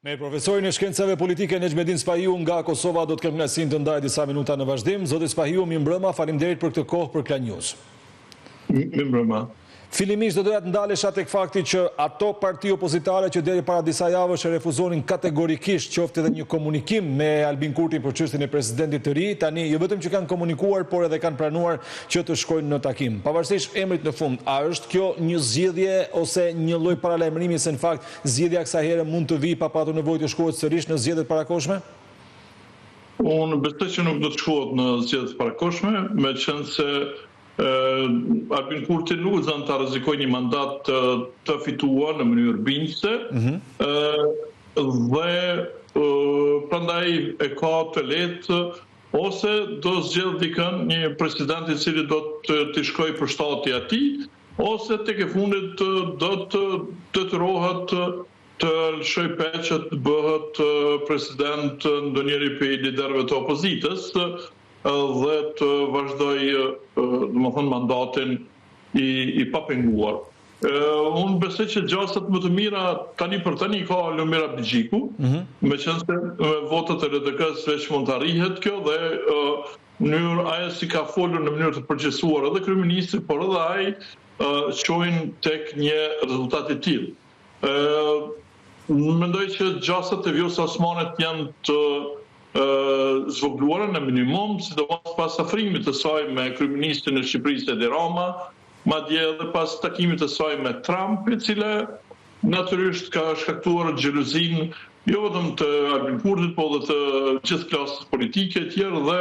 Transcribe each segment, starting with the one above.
Me profesorin e shkencave politike Nexhmedin Spahiu nga Kosova do të kem kënaqësinë të ndaj disa minuta në vazhdim. Zoti Spahiu, mirëmbrëma, faleminderit për këtë kohë për Klan News. Mirëmbrëma. Fillimisht do doja të ndalesha tek fakti që ato parti opozitare që deri para disa javësh e refuzonin kategorikisht qoftë edhe një komunikim me Albin Kurtin për çështjen e presidentit të ri, tani jo vetëm që kanë komunikuar, por edhe kanë pranuar që të shkojnë në takim. Pavarësisht emrit në fund, a është kjo një zgjedhje ose një lloj paralajmërimi se në fakt zgjedhja kësaj here mund të vijë pa patur nevojë të shkohet sërish në zgjedhjet parakoshme? Unë besoj që nuk do të shkohet në zgjedhjet parakoshme, meqense Albin Kurti nuk zënë të rrezikojë një mandat të fituar në mënyrë binjëse dhe prandaj e ka të lehtë ose do zgjedh dikën një president i cili do të shkojë për shtati atij ose tek e fundit do të detyrohet të lëshoj peqet të bëhet president ndonjëri prej liderëve të opozitës dhe të vazhdoj mandatin i papenguar. Unë besoj që gjasat më të mira tani për tani ka Lumira Bigjiku, meqense me votat e LDK-s veç mund të arrihet kjo dhe mënyrë ajo si ka folur në mënyrë të përgjithësuar edhe kryeministri, por edhe ai shojnë tek një rezultat i tillë. Mendoj që gjasat e Vjosa Osmanit janë të zvogluara në minimum, sidomos pas afrimit të saj me kryeministrin e Shqipërisë Edi Rama, madje edhe pas takimit të saj me Trump, e cila natyrisht ka shkaktuar xhelozinë jo vetëm të Albin Kurtit, por edhe të gjithë klasës politike e tjerë dhe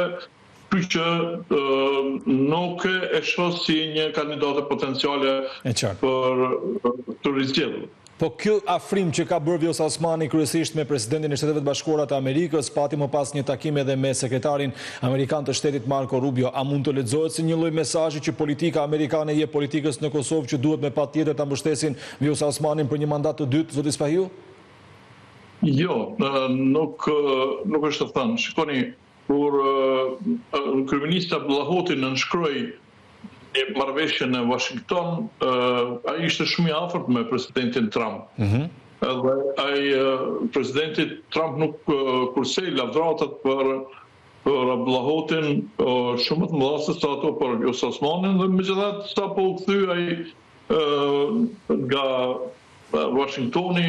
ky që nuk e shoh si një kandidate potenciale për të rizgjedhur. Po kjo afrim që ka bërë Vjosa Osmani kryesisht me presidentin e Shtetet Bashkuara të Amerikës, pati më pas një takim edhe me sekretarin amerikan të shtetit Marco Rubio, a mund të lexohet si një lloj mesazhi që politika amerikane jep politikës në Kosovë që duhet me patjetër ta mbështesin Vjosa Osmanin për një mandat të dytë, zoti Spahiu? Jo, nuk është të thënë. Shikoni, kur kryeministri Abdullah Hoti nënshkroi një marrëveshje në Washington, ai ishte shumë i afërt me presidentin Trump. Dhe presidenti Trump nuk kursej lavdratat për Abdullah Hotin shumë të mëdha se sa ato për Vjosa Osmanin, dhe megjithatë sapo u kthye ai nga Washingtoni,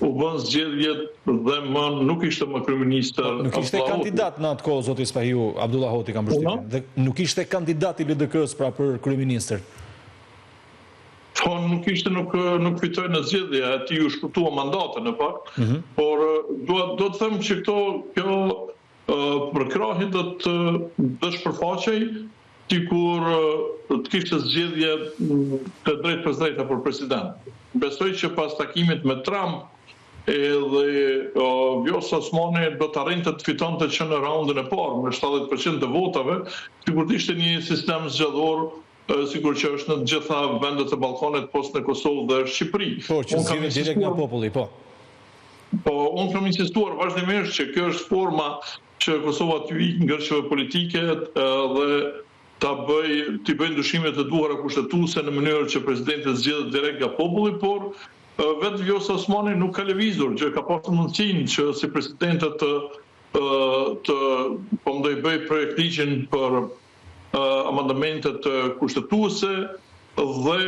u bën zgjedhjet dhe nuk ishte më kryeministër. Nuk ishte kandidat në atë kohë, zoti Spahiu, Abdullah Hoti ka mbështetjen. Dhe nuk ishte kandidat i LDK-s pra për kryeministër. Po nuk ishte, nuk fitoi në zgjedhje, atij u shkurtua mandatën në fakt, por do të them që kjo përkrahje do të shpërfaqej sikur të kishte zgjedhje të drejtë për drejta për president. Besoj që pas takimit me Trump edhe Vjosa Osmani do të arrinte të fitonte që në raundin e parë me 70% të votave, sikur të ishte një sistem zgjedhor sikur që është në të gjitha vendet e Ballkanit poshtë në Kosovë dhe Shqipëri. Po, që zgjidhet direkt nga populli, po. Po, unë kam insistuar vazhdimisht që kjo është forma që Kosova t'ju ikë ngërçeve politike dhe t'i bëjë ndryshimet e duhura kushtetuese në mënyrë që presidenti zgjedhet direkt nga populli, por vetë Vjosa Osmani nuk ka lëvizur, që ka pasur mundësinë që si presidente të bëj projekt ligjin për amendamentet kushtetuese dhe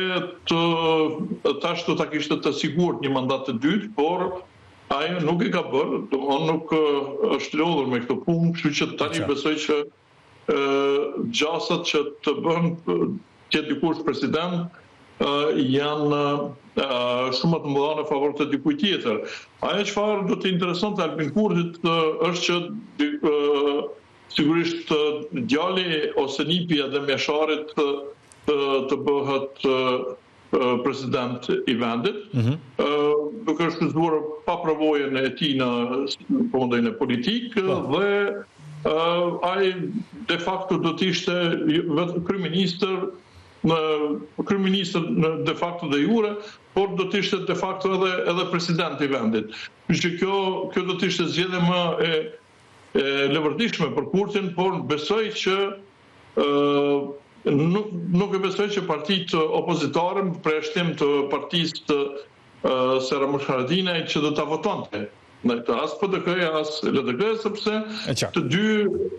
tash do ta kishte të sigurt një mandat të dytë, por ajo nuk e ka bërë, domthonë nuk është lodhur me këtë punë, kështu që tani besoj që gjasat që të bën që dikush president janë shumë të mëdha në favor të dikujt tjetër. Ajo çfarë do të interesonte Albin Kurtit është që sigurisht djali ose nipi edhe mjesharit të bëhet president i vendit, duke shfrytzuar pa përvojën e tij në fondin e politikë dhe ai de facto do të ishte vetë kryeministër de facto de jure, por do të ishte de facto edhe president i vendit. Që kjo do të ishte zgjedhje më e lëvërdishme për Kurtin, por besoj që nuk e besoj që partitë opozitare për shtim të partisë të Seramush Haradinaj që do ta votonte. ndaj të as PDK-ja, as LDK-ja, sepse të dy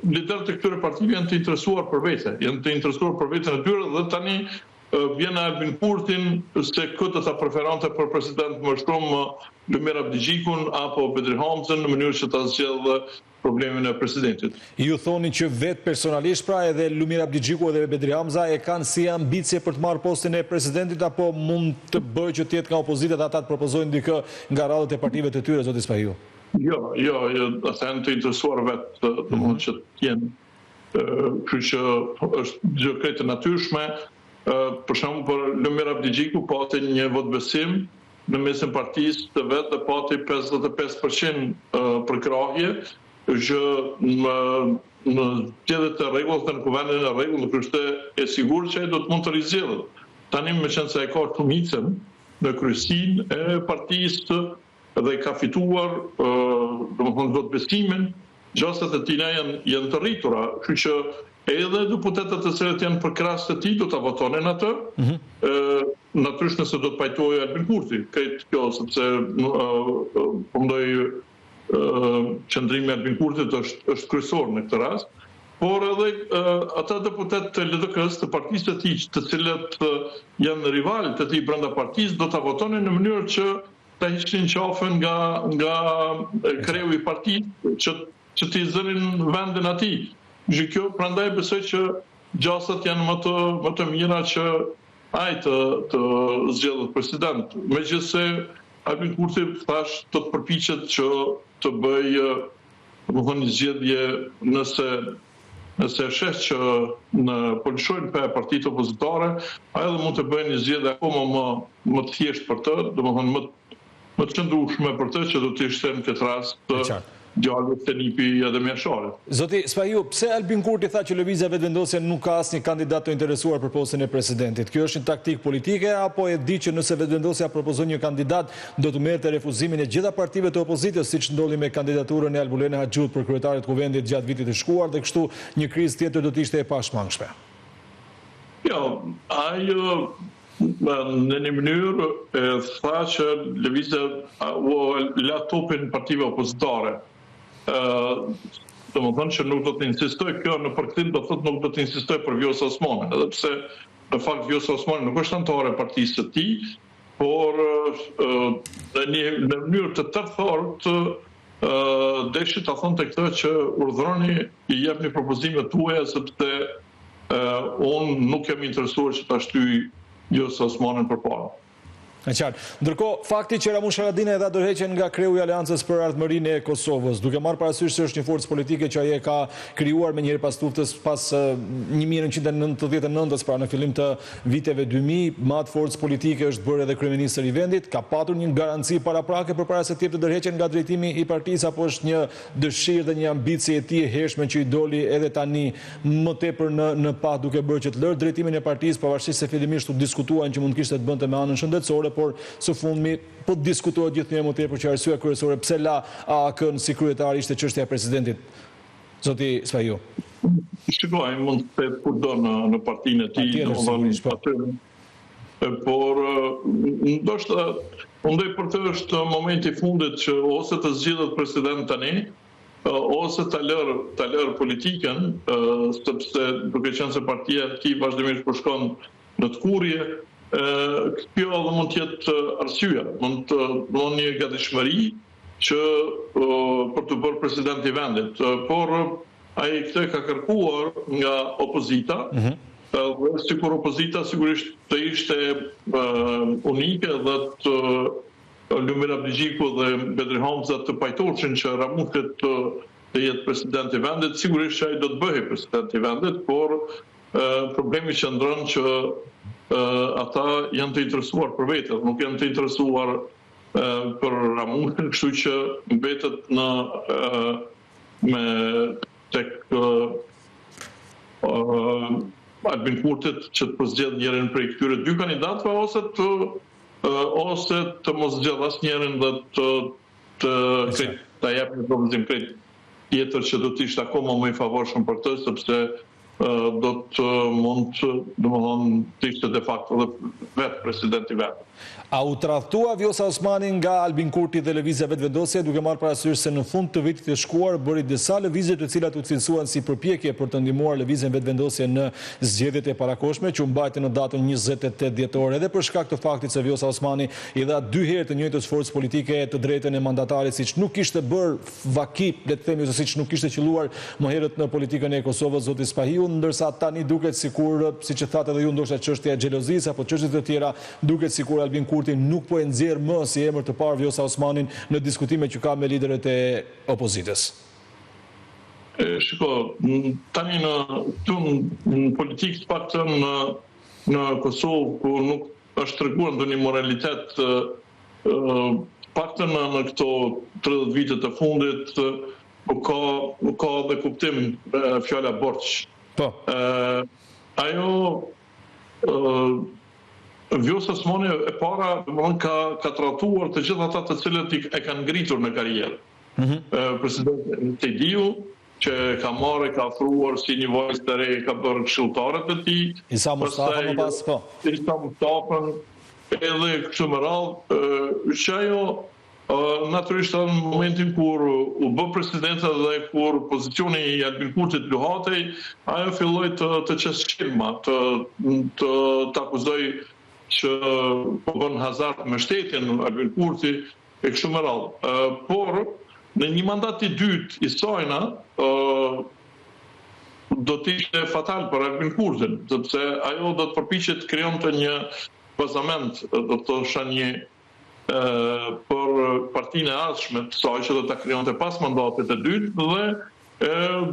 liderët e këtyre partive janë të interesuar për vete, janë të interesuar për veten e tyre dhe tani vjen Albin Kurtin se këtë ta preferante për president më shumë Lumir Abdigjikun apo Bedri Hamzën në mënyrë që ta zgjidhë problemin e presidentit. Ju thoni që vetë personalisht pra edhe Lumir Abdigjiku dhe Bedri Hamza e kanë si ambicie për të marrë postin e presidentit apo mund të bëjë që tjetë nga opozita dhe ata të propozojnë dikë nga radhët e partive të tyre, zoti Spahiu? Jo, ata janë të interesuar vetë të mund që t'jenë. Kështu që është gjë krejt e natyrshme. Për shembull për Lumir Abdigjiku pati një vot besim në mesin partisë të vetë dhe pati 55% përkrahje që në zgjedhjet e rregullt në kuvendin e rregullt kështu e sigurt që ai do të mund të rizgjedhet. Tani me qenë se ai ka shumicën në kryesinë e partisë dhe ka fituar domethënë vot besimin, gjasat e tina janë të rritura, kështu që edhe deputetët të cilët janë për krahas të tij do ta votonin atë. Natyrisht nëse do të pajtojë Albin Kurti, këtë kjo sepse përndoj qëndrimi Albin Kurtit është kryesor në këtë rast, por edhe ata deputet të LDK-s të partisë të tij, të cilët janë rivalë të tij brenda partisë, do ta votonin në mënyrë që ta hiqin qafën nga kreu i partisë që t'i zërin vendin atij. Kjo prandaj besoj që gjasat janë më të mira që ai të zgjedhet president. Megjithse Albin Kurti thash të përpiqet që të bëjë domethënë një zgjedhje nëse sheh që po lëshojnë për partitë opozitare, ai edhe mund të bëjë një zgjedhje akoma më të thjeshtë për të, domethënë më të qëndrueshme për të që do të ishte në këtë rast djalët të Nipi edhe Mjashare. Zoti Spahiu, pse Albin Kurti tha që lëvizja vetëvendosje nuk ka asnjë kandidat të interesuar për postin e presidentit? Kjo është një taktikë politike apo e di që nëse vetëvendosja propozon një kandidat do të merrte refuzimin e gjitha partive të opozitës, siç ndodhi me kandidaturën e Albulene Haxhut për kryetarin e kuvendit gjatë vitit të shkuar dhe kështu një krizë tjetër do të ishte e pashmangshme? Jo, ai në një mënyrë tha që lëvizja la topin partive opozitare. Do më thënë që nuk do të insistoj, kjo në përkthim do thotë nuk do të insistoj për Vjosa Osmanin, edhe pse në fakt Vjosa Osmani nuk është anëtare e partisë së tij, por në mënyrë të tërthort deshi ta thonte këtë që urdhroni i jepni propozimet tuaja sepse unë nuk jam interesuar që ta shtyj Vjosa Osmanin përpara. Ndërkohë, fakti që Ramush Haradinaj e dha dorëheqjen nga kreu i Aleancës për Ardhmërinë e Kosovës, duke marrë parasysh se është një forcë politike që ai e ka krijuar me njëherë pas luftës pas 1999-s, pra në fillim të viteve 2000, me atë forcë politike është bërë edhe kryeministër i vendit, ka patur një garanci paraprake përpara se të jepte dorëheqjen nga drejtimi i partisë, apo është një dëshirë dhe një ambicie e tij e hershme që i doli edhe tani më tepër në pah duke bërë që të lërë drejtimin e partisë, pavarësisht se fillimisht u diskutuan që mund kishte të bënte me anën shëndetësore, por së fundmi po diskutohet gjithnjëherë më tepër që arsyeja kryesore pse la AK-n si kryetar ishte çështja e presidentit. Zoti Spahiu. Shikoj, mund të kudo në partinë e tij, por ndoshta mendoj për të është momenti i fundit që ose të zgjidhet president tani, ose ta lër politikën, sepse duke qenë se partia e tij vazhdimisht po shkon në të kurrje, kjo edhe mund të jetë arsyeja, mund të bëjë një gatishmëri që për të bërë president i vendit, por ai këtë ka kërkuar nga opozita, dhe sikur opozita sigurisht të ishte unike dhe të Lumir Abdigjiku dhe Bedri Hamza të pajtoheshin që Ramushi të jetë president i vendit, sigurisht që ai do të bëhej president i vendit, por problemi qëndron që ata janë të interesuar për vetët, nuk janë të interesuar për Ramushin, kështu që mbetet tek Albin Kurtit që të përzgjedh njërin prej këtyre dy kandidatëve ose të mos zgjedh asnjërin dhe ta jap një propozim krejt tjetër që do të ishte akoma më i favorshëm për të, sepse do të mund të ishte de facto dhe vetë presidenti vetë. A u tradhtua Vjosa Osmani nga Albin Kurti dhe lëvizja vetëvendosje, duke marrë parasysh se në fund të vitit të shkuar bëri disa lëvizje të cilat u cilësuan si përpjekje për të ndihmuar lëvizjen vetëvendosje në zgjedhjet e parakohshme që u mbajtën në datën 28 dhjetor, edhe për shkak të faktit se Vjosa Osmani i dha 2 herë të njëjtës forcë politike të drejtën e mandatarit, siç nuk kishte bërë vaki, le të themi, ose siç nuk kishte qelluar më herët në politikën e Kosovës zoti Spahiu, ndërsa tani duket sikur, siç e thatë edhe ju, ndoshta çështja e xhelozisë apo çështje të tjera, duket sikur Albin Kurti nuk po e nxjerr më si emër të parë Vjosa Osmanin në diskutime që ka me liderët e opozitës. Shiko, tani në politikë të paktën në Kosovë, ku nuk është treguar ndonjë moralitet, paktën në këto 30 vitet e fundit, ka dhe kuptim fjala borç. Po. Ajo Vjosa Osmani e para ka tratuar të gjithë ata të cilët e kanë ngritur në karrierë. Presidenti Tediu, që ka marrë, ka afruar si një vajzë të re, ka bërë këshilltarët e tij. Isa Mustafa më pas, po. Isa Mustafa, edhe kështu me radhë, që ajo natyrisht në momentin kur u bë presidenta dhe kur pozicioni i Albin Kurtit luhatej, ajo filloi të qesë shkelma, të akuzoj që po bën hazard me shtetin Albin Kurti e kështu me radhë. Por në një mandat i dytë i sajna do të ishte fatal për Albin Kurtin, sepse ajo do të përpiqet të krijonte një bazament, do të thosha një për partinë e ardhshme të saj që do ta krijonte pas mandatit të dytë dhe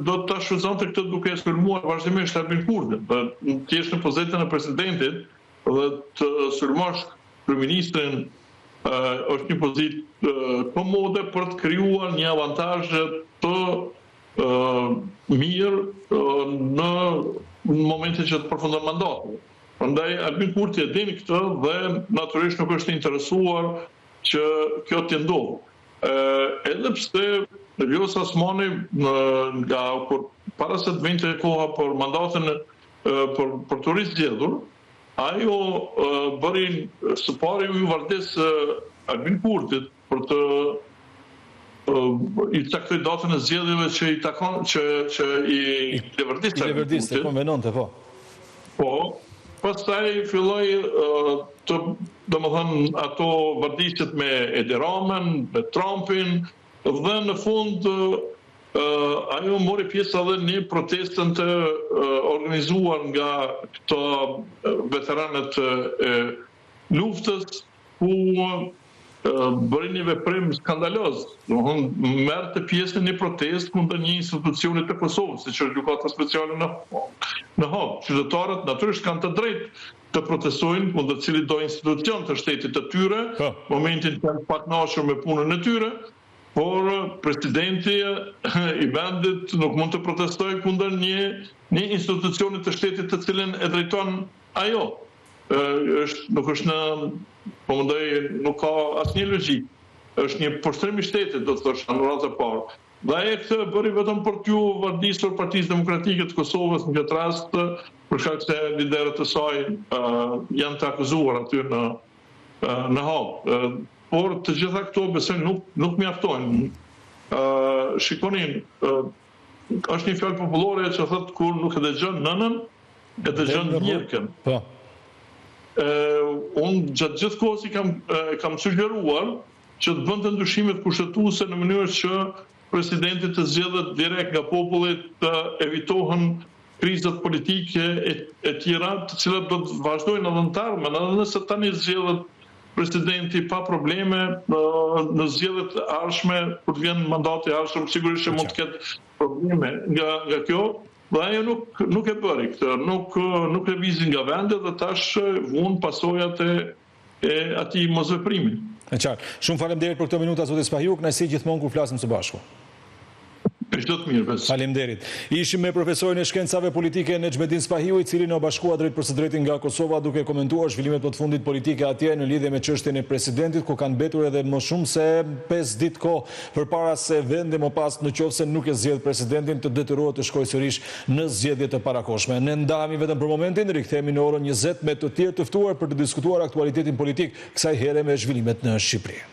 do të shfrytëzonte këtë duke e sulmuar vazhdimisht Albin Kurtin. Të jesh në pozitën e presidentit dhe të sulmosh kryeministrin është një pozitë komode për të krijuar një avantazh të mirë në momentin që të përfundon mandati. Prandaj Albin Kurti e din këtë dhe natyrisht nuk është interesuar që kjo të ndodhë. Edhe pse Vjosa Osmani nga para se të vinte koha për mandatin për të rizgjedhur, ajo bëri së pari u vërtes Albin Kurtit për të i caktoi datën e zgjedhjeve që i takon që i leverdiste konvenonte, po. Po, pastaj filloi domethënë ato vërdisjet me Edi Ramën, me Trumpin, dhe në fund ajo mori pjesë edhe në protestën të organizuar nga këto veteranët e luftës, ku bëri një veprim skandaloz. Domethënë merrte pjesë në një protestë kundër një institucioni të Kosovës, siç është gjykata speciale në Hog. Qytetarët natyrisht kanë të drejtë të protestojnë kundër cili do institucion të shtetit të tyre, momentin që janë pakënaqur me punën e tyre, por presidenti i vendit nuk mund të protestojë kundër një institucioni të shtetit të cilën e drejton ajo. Nuk është nuk ka asnjë logjik. Është një poshtrim i shtetit, do të thosh, në radhë të parë. Dhe ai këtë bëri vetëm për t'ju vardisur Partisë Demokratike të Kosovës në këtë rast, për shkak se liderët e saj janë të akuzuar aty në Hag. Por të gjitha këto besoj nuk mjaftojnë. Shikoni, është një fjalë popullore që thotë kur nuk e dëgjon nënën, e dëgjon njërkën. Unë gjatë gjithë kohës i kam sugjeruar që të bënte ndryshimet kushtetuese në mënyrë që presidenti të zgjedhet direkt nga populli, të evitohen krizat politike e tjera, të cilat do të vazhdojnë edhe në të ardhmen, edhe nëse tani zgjedhet presidenti pa probleme në zgjedhjet e ardhshme, kur vjen mandati i ardhshëm, sigurisht mund të ketë probleme nga kjo. Dhe ajo nuk e bëri këtë, nuk lëvizi nga vendet dhe tash vun pasojat e atij mosveprimi. E qartë. Shumë faleminderit për këto minuta, zoti Spahiu, kënaqësi gjithmonë kur flasim së bashku. Çdo të mirë, besoj. Faleminderit. Ishim me profesorin e shkencave politike Nexhmedin Spahiu, i cili na bashkua drejt për së drejtin nga Kosova, duke komentuar zhvillimet më të fundit politike atje në lidhje me çështjen e presidentit, ku kanë mbetur edhe më shumë se 5 ditë kohë përpara se vendi më pas, nëse nuk e zgjedh presidentin, të detyrohet të shkojë sërish në zgjedhje të parakohshme. Ne ndahemi vetëm për momentin, rikthehemi në orën 20 me të tjerë të ftuar për të diskutuar aktualitetin politik, kësaj here me zhvillimet në Shqipëri.